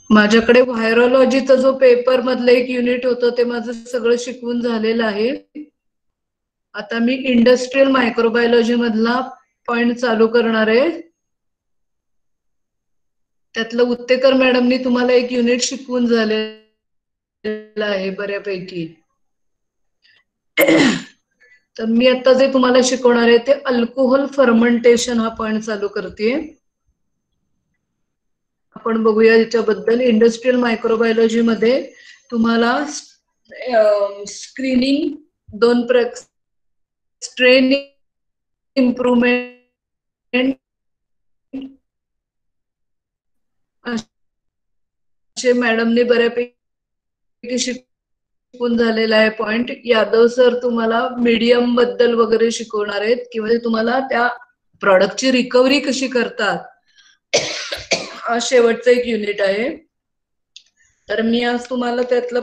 माझ्याकडे व्हायरोलॉजीचा जो पेपर मधलं एक युनिट होतं ते माझं सगळं शिकवून झालेलं आहे. आता मी इंडस्ट्रियल मायक्रोबायोलॉजी मधला पॉइंट चालू करणार आहे. त्यातलं उत्तेकर मॅडमनी तुम्हाला एक युनिट शिकवून झालेलं आहे बऱ्यापैकी. तर मी आता जे तुम्हाला शिकवणार आहे ते अल्कोहोल फर्मेंटेशन हा पॉइंट चालू करते. आपण बघूया याच्याबद्दल. इंडस्ट्रियल मायक्रोबायोलॉजी मध्ये तुम्हाला स्क्रीनिंग दोन स्ट्रेन इम्प्रूव्हमेंट असे मॅडमने बऱ्यापैकी शिकवून झालेला आहे पॉइंट. यादव सर तुम्हाला मीडियम बद्दल वगैरे शिकवणार आहेत किंवा तुम्हाला त्या प्रॉडक्टची रिकव्हरी कशी करतात हा शेवटचा एक युनिट आहे. तर मी आज तुम्हाला त्यातलं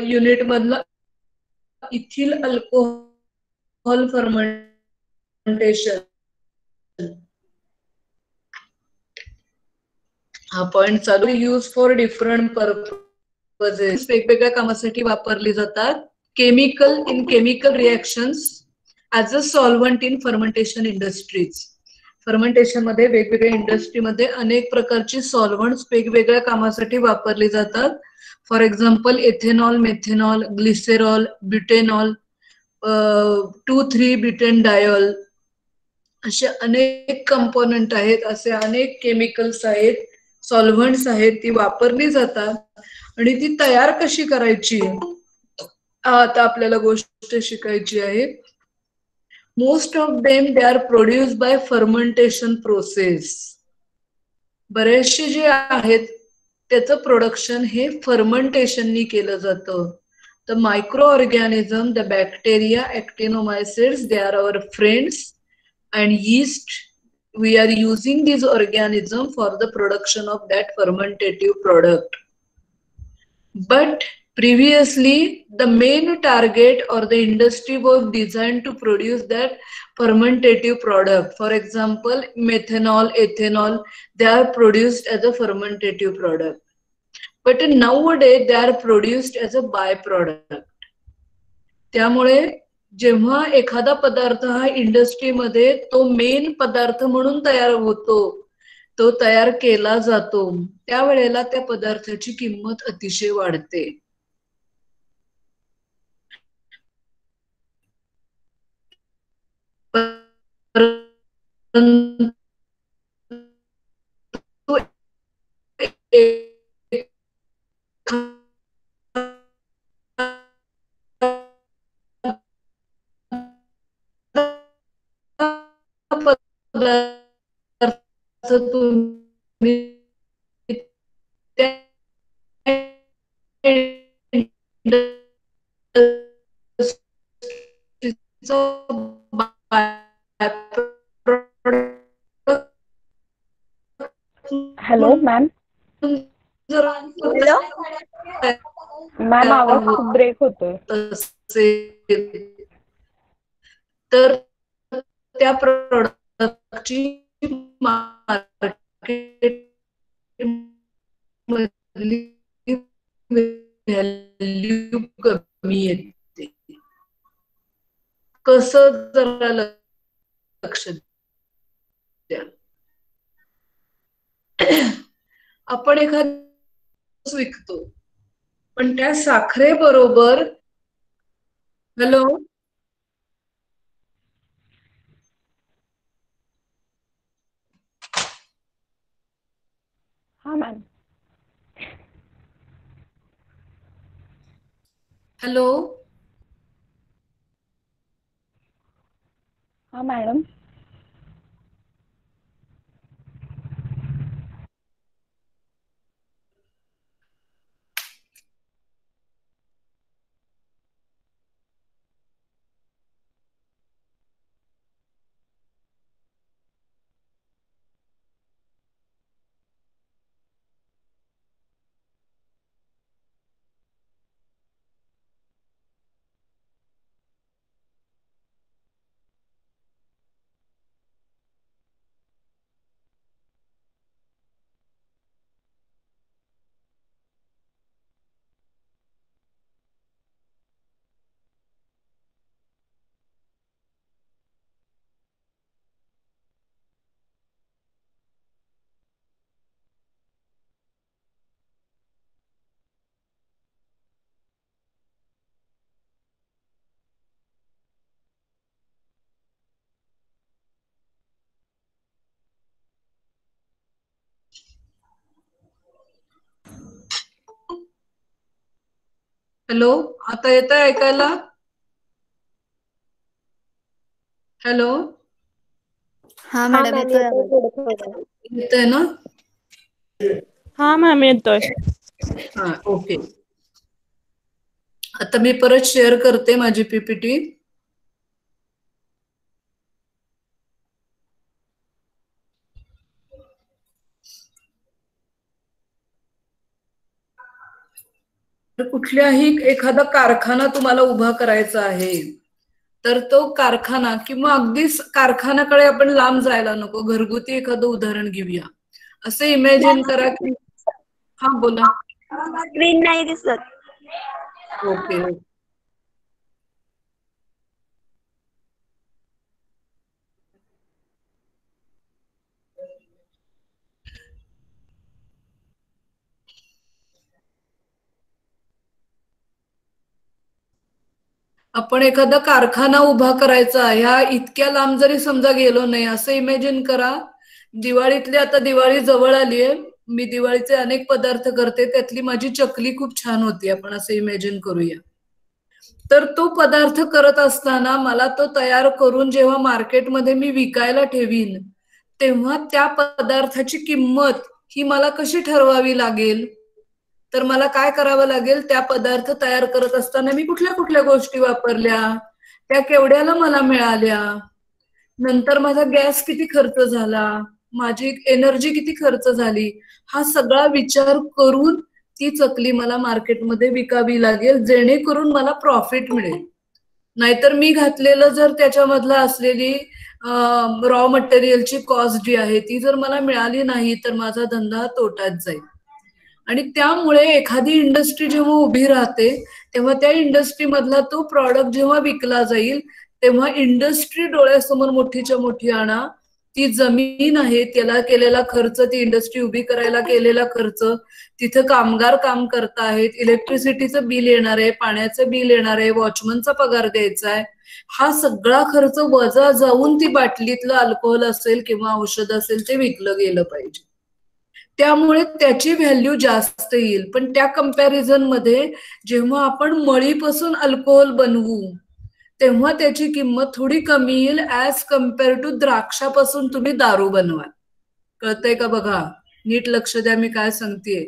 युनिट मधलं इथिल अल्कोहोल फर्मेंटेशन हा पॉइंट चालू. यूज फॉर डिफरंट पर्पजेस, वेगवेगळ्या कामासाठी वापरली जातात. Chemical in chemical reactions as a solvent in fermentation industries. Fermentation मध्ये वेगवेगळ्या इंडस्ट्रीमध्ये अनेक प्रकारची सॉल्व्हंट्स वेगवेगळ्या कामासाठी वापरली जातात. फॉर एक्झाम्पल एथेनॉल, मेथेनॉल, ग्लिसेरॉल, ब्युटेनॉल, 2,3-ब्युटेनडायॉल असे अनेक कंपोनंट आहेत. असे अनेक केमिकल्स आहेत, सॉल्व्हंट्स आहेत, ती वापरली जातात. आणि ती तयार कशी करायची आता आपल्याला गोष्ट शिकायची आहे. Most of them they are produce by fermentation process. बरेचसे जे आहेत त्याचं प्रोडक्शन हे फर्मेंटेशननी केलं जातं. The microorganism, the bacteria, actinomycetes, they are our friends, and yeast, we are using these organisms for the production of that fermentative product. But previously the main target or the industry was designed to produce that fermentative product. For example, methanol, ethanol, they are produced as a fermentative product, but nowadays they are produced as a byproduct. त्यामुळे जेव्हा एखादा पदार्थ हा इंडस्ट्रीमध्ये तो main पदार्थ म्हणून तयार होतो, तो तयार केला जातो, त्यावेळेला त्या पदार्थाची किंमत अतिशय वाढते. तुम्ही हॅलो मॅम. मॅम आवाज खूप ब्रेक होतोय. तर त्या प्रोडक्टची मार्केट मधली व्हॅल्यू कमी येते. कसं जरा लक्ष द्या. आपण एखाद विकतो पण त्या साखरेबरोबर, हॅलो हा मॅम. हॅलो हा मॅडम. हॅलो, आता येतंय ऐकायला? हॅलो, हा हा मॅडम मॅम येतोय येतोय आवाज. थोडं थोडं. येतंय ना? हा मॅम येतोय. हा, ओके. आता मी परत शेअर करते माझी पीपीटी. तर कुठल्याही एखादा कारखाना तुम्हाला उभा करायचा आहे, तर तो कारखाना किंवा अगदीच कारखान्याकडे आपण लांब जायला नको, घरगुती एखादं उदाहरण घेऊया. असं इमॅजिन करा की, हा बोला. स्क्रीन नाही दिसत. ओके. आपण एखादा कारखाना उभा करायचा, ह्या इतक्या लांब जरी समजा गेलो नाही, असं इमॅजिन करा. दिवाळीतली आता दिवाळी जवळ आली आहे. मी दिवाळीचे अनेक पदार्थ करते, त्यातली माझी चकली खूप छान होती. आपण असं इमॅजिन करूया. तर तो पदार्थ करत असताना मला तो तयार करून जेव्हा मार्केटमध्ये मी विकायला ठेवीन, तेव्हा त्या पदार्थाची किंमत ही मला कशी ठरवावी लागेल? तर मला काय करावं लागेल? त्या पदार्थ तयार करत असताना मी कुठल्या कुठल्या गोष्टी वापरल्या, त्या केवढ्याला मला मिळाल्या, नंतर माझा गॅस किती खर्च झाला, माझी एनर्जी किती खर्च झाली, हा सगळा विचार करून ती चकली मला मार्केटमध्ये विकावी लागेल, जेणेकरून मला प्रॉफिट मिळेल. नाहीतर मी घातलेलं जर त्याच्यामधलं असलेली रॉ मटेरियलची कॉस्ट जी आहे ती जर मला मिळाली नाही, तर माझा धंदा तोट्यात जाईल. आणि त्यामुळे एखादी इंडस्ट्री जेव्हा उभी राहते, तेव्हा त्या इंडस्ट्री मधला तो प्रॉडक्ट जेव्हा विकला जाईल, तेव्हा इंडस्ट्री डोळ्यासमोर मोठीच्या मोठी आणा. ती जमीन आहे, त्याला केलेला खर्च, ती इंडस्ट्री उभी करायला केलेला खर्च, तिथं कामगार काम करतायत, इलेक्ट्रिसिटीचं बिल येणार आहे, पाण्याचं बिल येणार आहे, वॉचमनचा पगार द्यायचा आहे, हा सगळा खर्च वजा जाऊन ती बाटलीतलं अल्कोहोल असेल किंवा औषध असेल ते विकलं गेलं पाहिजे. त्यामुळे त्याची व्हॅल्यू जास्त येईल. पण त्या कंपॅरिझन मध्ये जेव्हा आपण मळीपासून अल्कोहोल बनवू, तेव्हा त्याची किंमत थोडी कमी येईल ऍज कम्पेअर टू द्राक्षापासून तुम्ही दारू बनवाल. कळतंय का बघा? नीट लक्ष द्या मी काय सांगतेय.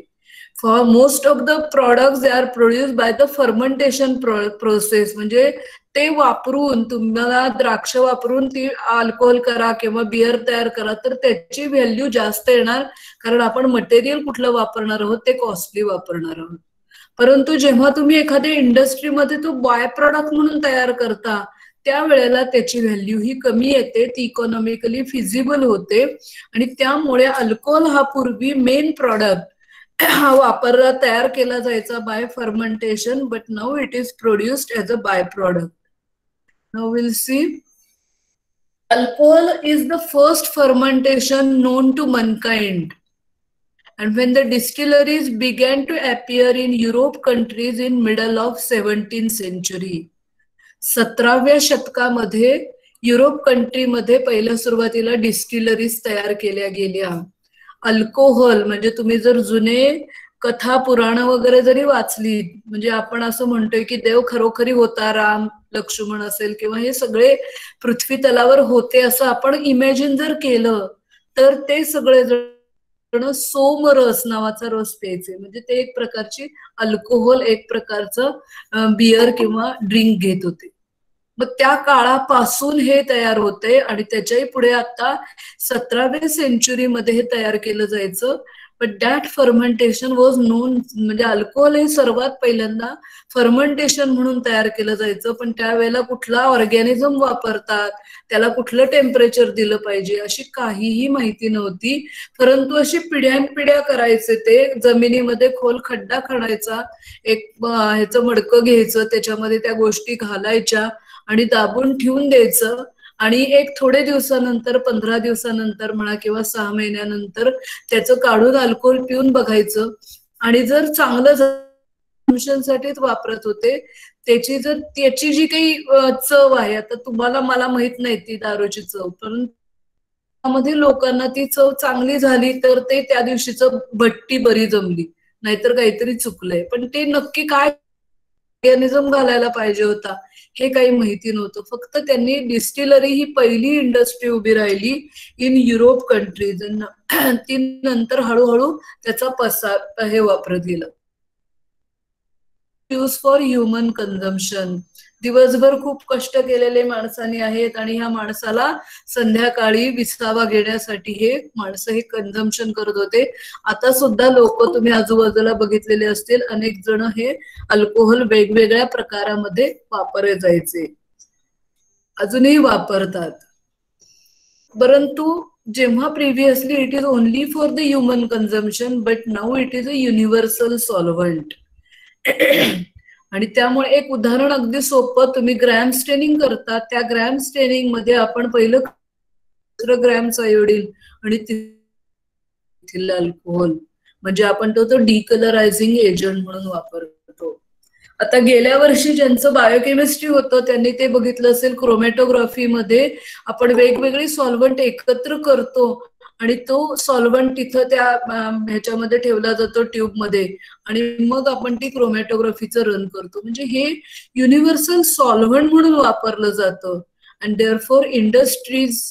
For most of the products they are produced by the fermentation process. म्हणजे ते वापरून, तुम्हाला द्राक्ष वापरून ती अल्कोहोल करा किंवा बियर तयार करा, तर त्याची व्हॅल्यू जास्त येणार, कारण आपण मटेरियल कुठलं वापरणार आहोत ते कॉस्टली वापरणार आहोत. परंतु जेव्हा तुम्ही एखाद्या इंडस्ट्रीमध्ये तो बाय प्रॉडक्ट म्हणून तयार करता, त्यावेळेला त्याची व्हॅल्यू ही कमी येते, ती इकॉनॉमिकली फिजिबल होते. आणि त्यामुळे अल्कोहोल हा पूर्वी मेन प्रॉडक्ट हा वापरला, तयार केला जायचा bye fermentation, but now it is produced as a bye product. Now will see. Alcohol is the first fermentation known to mankind. And when the distilleries began to appear in Europe countries in middle of 17th century. 17व्या शतकामध्ये Europe कंट्रीमध्ये पहिल्या सुरुवातीला distilleries तयार केल्या गेल्या. Alcohol म्हणजे तुम्ही जर जुने कथा पुराण वगैरे जरी वाचली, म्हणजे आपण असं म्हणतोय की देव खरोखरी होता, राम लक्ष्मण असेल किंवा हे सगळे पृथ्वी तलावर होते असं आपण इमॅजिन जर केलं, तर ते सगळे सोमरस नावाचा रस प्यायचे. म्हणजे ते एक प्रकारची अल्कोहोल, एक प्रकारचं बियर किंवा ड्रिंक घेत होते. मग त्या काळापासून हे तयार होते आणि त्याच्याही पुढे आता 17व्या सेंचुरीमध्ये हे तयार केलं जायचं. But that fermentation was non. म्हणजे अल्कोहोल हे सर्वात पहिल्यांदा फर्मेंटेशन म्हणून तयार केलं जायचं. पण त्यावेळेला कुठला ऑर्गॅनिझम वापरतात, त्याला कुठलं टेम्परेचर दिलं पाहिजे अशी काहीही माहिती नव्हती. परंतु अशी पिढ्यानपिढ्या करायचे ते. जमिनीमध्ये खोल खड्डा खणायचा, एक ह्याचं मडकं घ्यायचं, त्याच्यामध्ये त्या गोष्टी घालायच्या आणि दाबून ठेवून द्यायचं. आणि एक थोडे दिवसानंतर, 15 दिवसानंतर म्हणा किंवा 6 महिन्यानंतर त्याचं काढून अल्कोहोल पिऊन बघायचं. आणि जर चांगलं साठीच वापरत होते, त्याची जी काही चव आहे, आता तुम्हाला मला माहित नाही ती दारूची चव, पण मध्ये लोकांना ती चव चांगली झाली तर ते त्या दिवशीच भट्टी बरी जमली, नाहीतर काहीतरी चुकलंय. पण ते नक्की काय ऑर्गॅनिझम घालायला पाहिजे होता, हे काही माहिती नव्हतं. फक्त त्यांनी डिस्टिलरी ही पहिली इंडस्ट्री उभी राहिली इन युरोप कंट्रीज. ती नंतर हळूहळू त्याचा हे वापरत गेलं. Use for human consumption. दिवसभर खूप कष्ट केलेले माणसांनी आहेत आणि ह्या माणसाला संध्याकाळी विसावा घेण्यासाठी हे माणसं हे कन्झम्पशन करत होते. आता सुद्धा लोक तुम्ही आजूबाजूला बघितलेले असतील, अनेक जण हे अल्कोहोल वेगवेगळ्या प्रकारामध्ये वापरले जायचे, अजूनही वापरतात. परंतु जेव्हा previously it is only for the human consumption, but now it is a universal solvent. आणि त्यामुळे एक उदाहरण अगदी सोपं, तुम्ही ग्रॅम स्टेनिंग करता, त्या ग्रॅम स्टेनिंग मध्ये आपण पहिलं ग्रॅमचा आयोडीन आणि तिथलं अल्कोहोल, म्हणजे आपण तो डिकलरायझिंग एजंट म्हणून वापरतो. आता गेल्या वर्षी ज्यांचं बायोकेमिस्ट्री होतं त्यांनी ते बघितलं असेल, क्रोमॅटोग्राफी मध्ये आपण वेगवेगळी सॉल्व्हंट एकत्र करतो आणि तो सॉल्व्हंट तिथं त्या ह्याच्यामध्ये ठेवला जातो ट्यूबमध्ये, आणि मग आपण ती क्रोमॅटोग्राफीचं रन करतो. म्हणजे हे युनिव्हर्सल सॉल्व्हंट म्हणून वापरलं जातं. And therefore industries,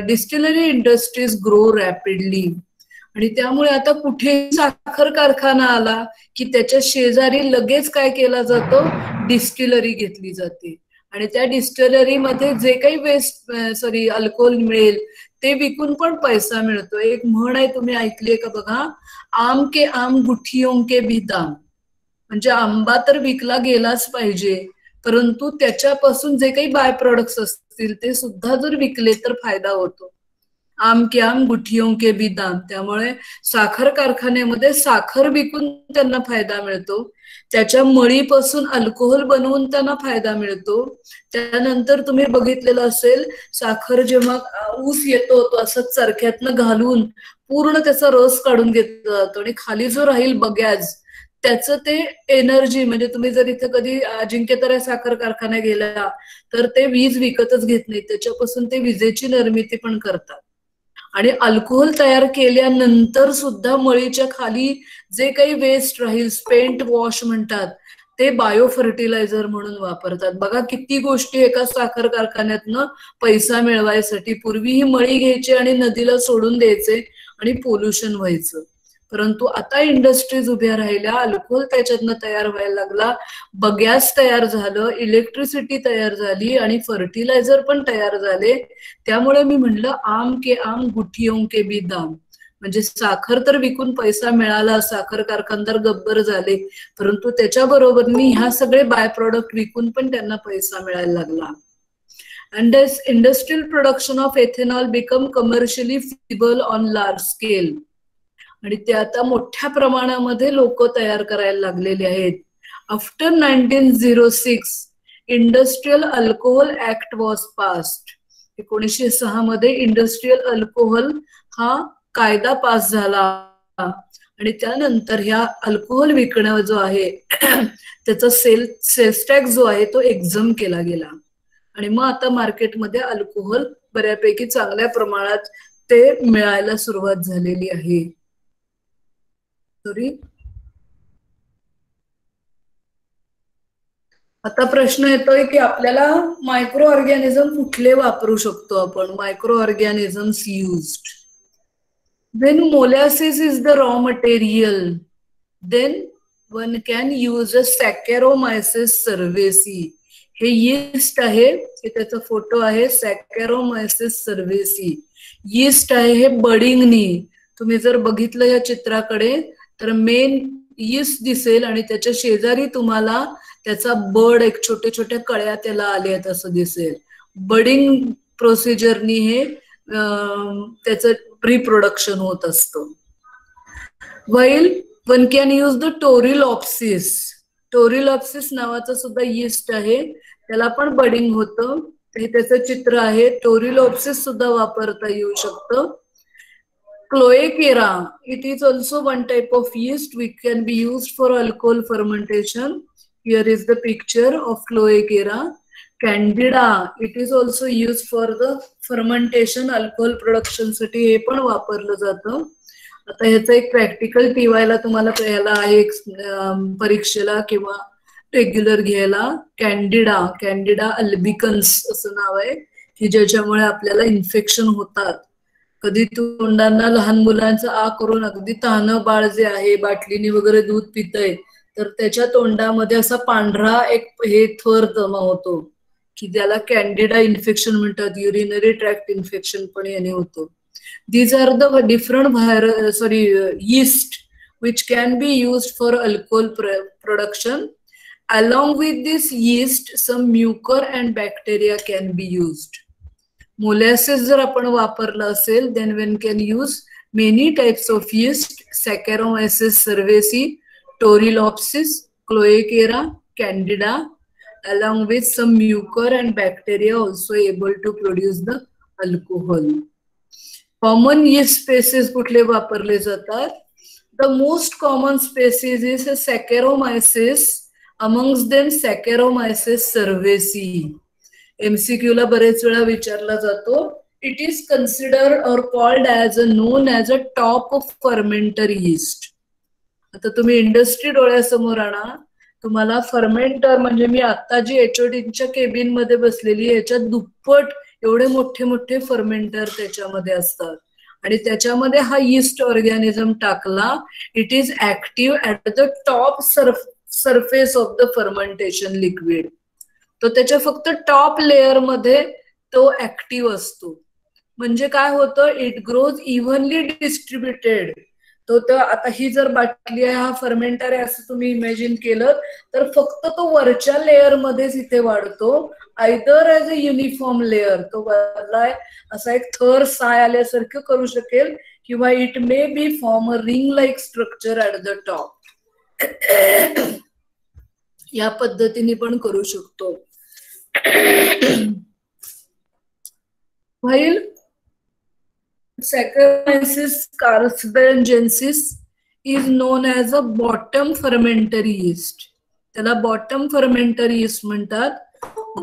distillery industries grow rapidly. आणि त्यामुळे आता कुठेही साखर कारखाना आला की त्याच्या शेजारी लगेच काय केला जातो, डिस्टिलरी घेतली जाते आणि त्या डिस्टिलरीमध्ये जे काही अल्कोहोल मिळेल ते विकून पण पैसा मिळतो. एक म्हण आहे, तुम्ही ऐकलीये का बघा, आम के आम गुठियों के भी दाम. म्हणजे आंबा तर विकला गेलाच पाहिजे, परंतु त्याच्यापासून जे काही बाय प्रोडक्ट्स असतील ते सुद्धा जर विकले तर फायदा होतो. आम के आम गुठियों के भी दाम. त्यामुळे साखर कारखान्यामध्ये साखर विकून त्यांना फायदा मिळतो, त्याच्या मळीपासून अल्कोहोल बनवून त्यांना फायदा मिळतो. त्यानंतर तुम्ही बघितलेलं असेल, साखर जेव्हा ऊस येतो तो असं चरख्यातनं घालून पूर्ण त्याचा रस काढून घेतला जातो आणि खाली जो राहील बगॅज त्याचं ते एनर्जी, म्हणजे तुम्ही जर इथं कधी अजिंक्यतारा साखर कारखाना गेला तर ते वीज विकतच घेत नाही, त्याच्यापासून ते विजेची निर्मिती पण करतात. आणि अल्कोहोल तयार केल्यानंतर सुद्धा मळीच्या खाली जे काही वेस्ट राहील, स्पेंट वॉश म्हणतात, ते बायो फर्टिलायझर म्हणून वापरतात. बघा किती गोष्टी एका साखर कारखान्यातनं पैसा मिळवायसाठी. पूर्वी ही मळी घ्यायची आणि नदीला सोडून द्यायचे आणि पोल्युशन व्हायचं, परंतु आता इंडस्ट्रीज उभ्या राहिल्या, अल्कोहोल त्याच्यातनं तयार व्हायला लागला, बगॅस तयार झालं, इलेक्ट्रिसिटी तयार झाली आणि फर्टिलायझर पण तयार झाले. त्यामुळे मी म्हणलं आम के आम गुठियों के भी दाम. म्हणजे साखर तर विकून पैसा मिळाला, साखर कारखानदार गब्बर झाले, परंतु त्याच्या बरोबरनी ह्या सगळे बाय प्रोडक्ट विकून पण त्यांना पैसा मिळायला लागला. And as industrial production of ethanol become commercially feasible on large scale. आणि ते आता मोठ्या प्रमाणामध्ये लोक तयार करायला लागलेले आहेत. After 1906 industrial alcohol act was passed. 1906 मध्ये इंडस्ट्रियल अल्कोहोल हा कायदा पास झाला आणि त्यानंतर ह्या अल्कोहोल विकणं जो आहे त्याचा सेल्स टॅक्स जो आहे तो एक्झम केला गेला आणि मग आता मार्केटमध्ये अल्कोहोल बऱ्यापैकी चांगल्या प्रमाणात ते मिळायला सुरुवात झालेली आहे. आता प्रश्न येतोय की आपल्याला मायक्रो ऑर्गॅनिझम कुठले वापरू शकतो आपण. Micro organisms used. When molasses is the raw material, then one can use a Saccharomyces cerevisiae. हे यीस्ट आहे, हे त्याचा फोटो आहे, Saccharomyces cerevisiae. यीस्ट आहे हे बडिंगनी. तुम्ही जर बघितलं या चित्राकडे तर मेन यीस्ट दिसेल आणि त्याच्या शेजारी तुम्हाला त्याचा बड, एक छोटे छोटे कळ्या त्याला आल्यात असं दिसेल. बडिंग प्रोसिजरनी हे त्याचं रिप्रोडक्शन होत असतं. While one can use the Torulopsis. Torulopsis नावाचं सुद्धा यीस्ट आहे, त्याला पण बडिंग होतं. हे त्याचं चित्र आहे. टोरिलॉप्सिस सुद्धा वापरता येऊ शकतं. Kloeckera, it is also one type of yeast which can be used for alcohol fermentation. Here is the picture of Cloacaera. Candida, it is also used for the fermentation, alcohol production साठी हे पण वापरलं जातं. आता ह्याचं एक practical टीवायला तुम्हाला यायला आहे परीक्षेला किंवा रेग्युलर घ्यायला. कॅन्डिडा अल्बिकन्स असं नाव आहे की ज्याच्यामुळे आपल्याला इन्फेक्शन होतात. कधी तोंडांना लहान मुलांचं करून अगदी तान्ह बाळ जे आहे बाटलीने वगैरे दूध पितय तर त्याच्या तोंडामध्ये असा पांढरा एक हे थर जमा होतो की त्याला कॅन्डिडा इन्फेक्शन म्हणतात. युरिनरी ट्रॅक्ट इन्फेक्शन पण याने होतो. These are the different yeast which can be used for alcohol production. Along with this yeast, some mucor and bacteria can be used. Molasses जर आपण वापरलं असेल, then one can use many types of yeast: Saccharomyces cerevisiae, Torrilopsis, Cloacara, Candida, along with some mucor and bacteria also able to produce the alcohol. Common yeast species कुठले वापरले जातात? The most common species is Saccharomyces. Amongst them Saccharomyces cerevisiae. MCQ ला बरेच वेळा विचारला जातो. It is considered or called as known as a top fermenter yeast. आता तुम्ही इंडस्ट्री डोळ्यासमोर आणा. तुम्हाला फर्मेंटर म्हणजे मी आता जी HODच्या केबिन मध्ये बसलेली याच्यात दुप्पट एवढे मोठे मोठे फर्मेंटर त्याच्यामध्ये असतात आणि त्याच्यामध्ये हा यीस्ट ऑर्गॅनिझम टाकला. It is active at the top surface of the fermentation liquid. तो त्याच्या फक्त टॉप लेअर मध्ये तो ऍक्टिव्ह असतो. म्हणजे काय होतं, इट ग्रोज इव्हनली डिस्ट्रीब्युटेड. तो आता ही जर बाटली आहे, हा फर्मेंटर आहे असं तुम्ही इमॅजिन केलं तर फक्त तो वरच्या लेअर मध्येच इथे वाढतो. Either as a uniform layer, तो वरला असा एक थर साय आल्यासारखं करू शकेल किंवा it may be form a ring like structure at the top. या पद्धतीने पण करू शकतो. While Saccharomyces carsbengensis is known as a bottom fermenter yeast. त्याला bottom fermenter yeast म्हणतात,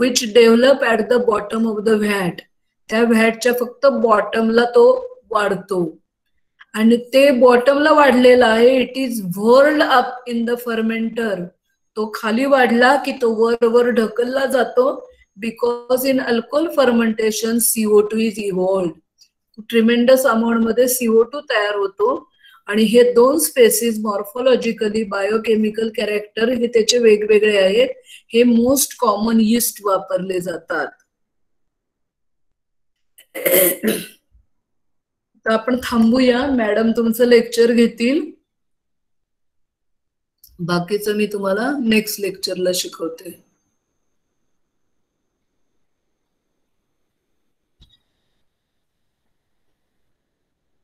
which develop at the bottom of the vat. त्या व्हॅटच्या फक्त बॉटमला तो वाढतो आणि ते बॉटमला वाढलेला आहे. It is whirled up in the fermenter. तो खाली वाढला की तो वर वर ढकलला जातो. Because in alcohol fermentation CO2 is evolved. Tremendous amount मध्ये CO2 तयार होतो आणि हे दोन स्पेसिस मॉर्फोलॉजिकली बायोकेमिकल कॅरेक्टर हे त्याचे वेगवेगळे आहेत. हे मोस्ट कॉमन यीस्ट वापरले जातात. तर आपण थांबूया. मॅडम तुमचं लेक्चर घेतील. बाकीचं मी तुम्हाला नेक्स्ट लेक्चरला शिकवते.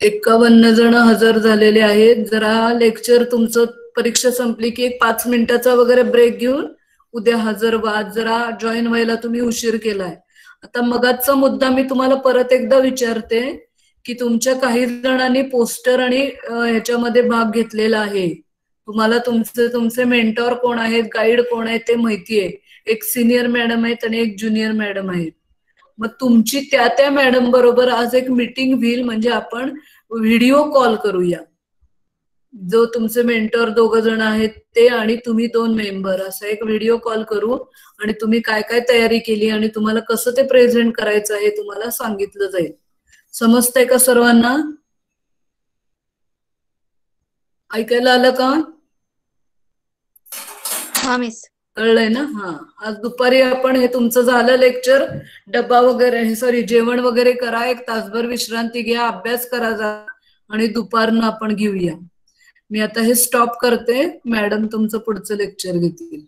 एकावन्न जण हजर झालेले आहेत. जरा लेक्चर तुमचं परीक्षा संपली की एक 5 मिनिटाचा वगैरे ब्रेक घेऊन उद्या हजर व्हा. जरा जॉईन व्हायला तुम्ही उशीर केलाय. आता मगाचा मुद्दा मी तुम्हाला परत एकदा विचारते की तुमच्या काही जणांनी पोस्टर आणि ह्याच्यामध्ये भाग घेतलेला आहे. तुम्हाला तुमचे मेंटॉर कोण आहेत, गाईड कोण आहेत ते माहितीये. एक सिनियर मॅडम आहेत आणि एक ज्युनियर मॅडम आहेत. मग तुमची त्या मॅडम बरोबर आज एक मीटिंग होईल. म्हणजे आपण व्हिडिओ कॉल करूया. जो तुमचे मेंटॉर 2 जण आहेत ते आणि तुम्ही 2 मेंबर, असा एक व्हिडिओ कॉल करू आणि तुम्ही काय काय तयारी केली आणि तुम्हाला कसं ते प्रेझेंट करायचं आहे तुम्हाला सांगितलं जाईल. समजतंय का सर्वांना? ऐकायला आलं का? हा मिस. कळलंय ना? हा. आज दुपारी आपण हे तुमचं झालं लेक्चर, डब्बा वगैरे जेवण वगैरे करा, 1 तासभर विश्रांती घ्या, अभ्यास करा जा आणि दुपारनं आपण घेऊया. मी आता हे स्टॉप करते. मॅडम तुमचं पुढचं लेक्चर घेतील.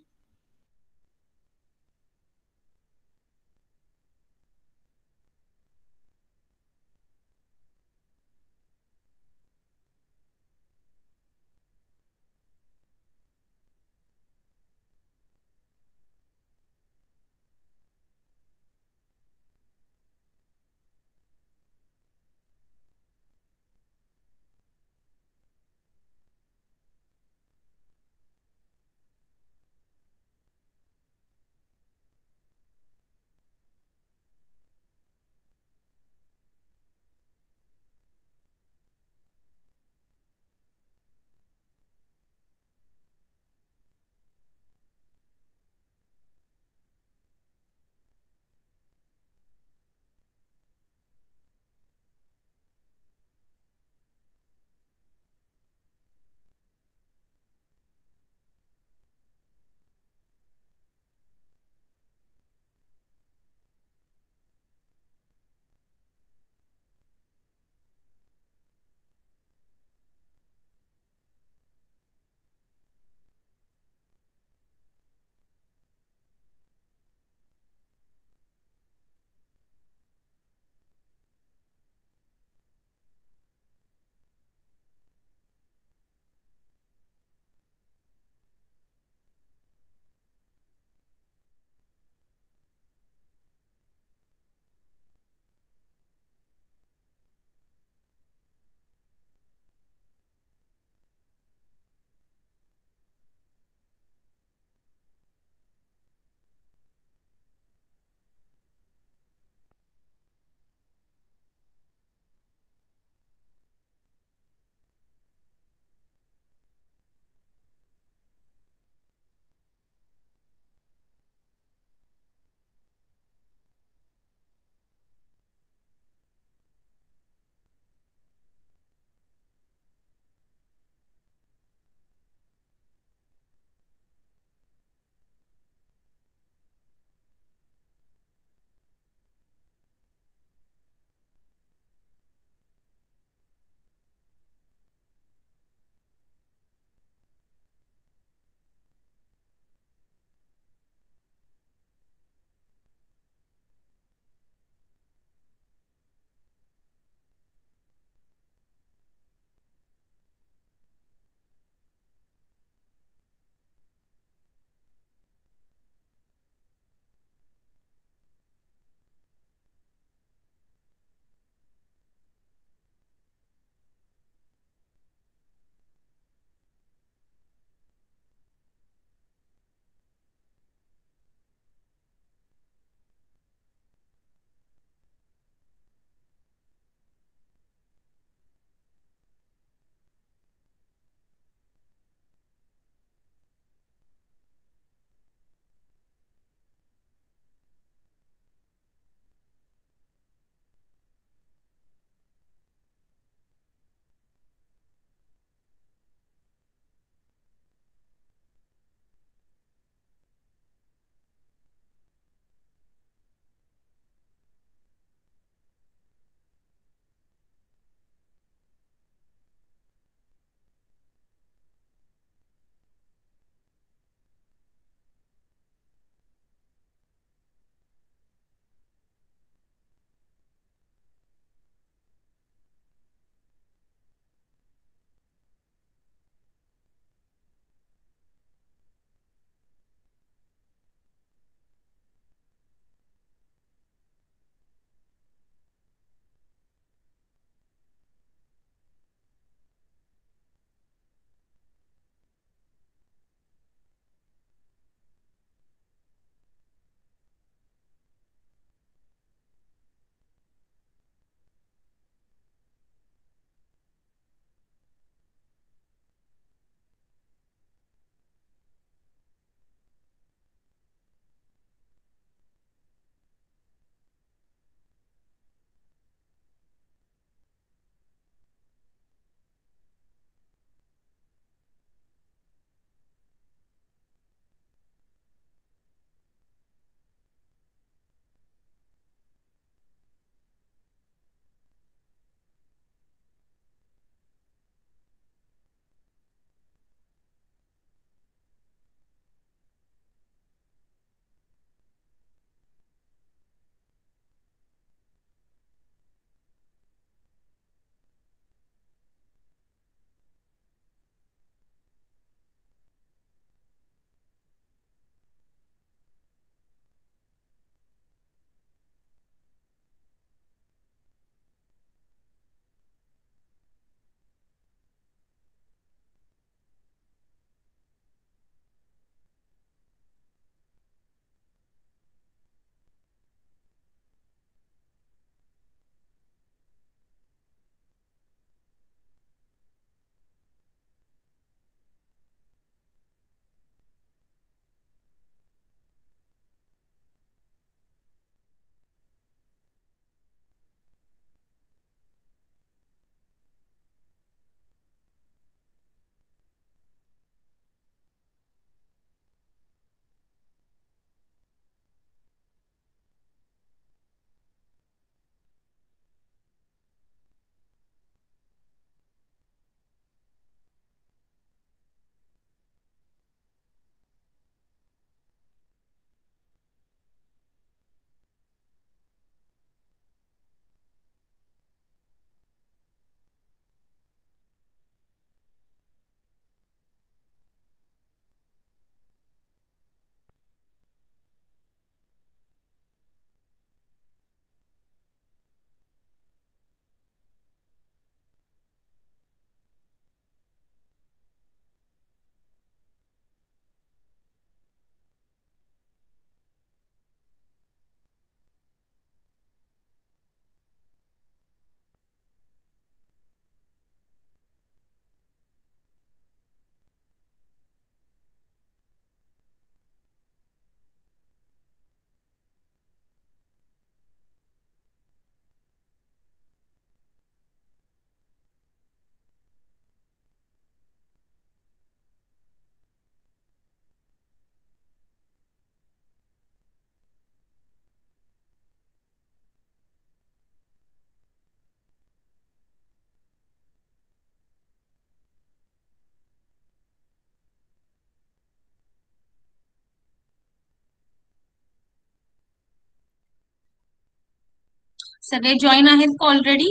सगळे जॉईन आहेत का ऑलरेडी?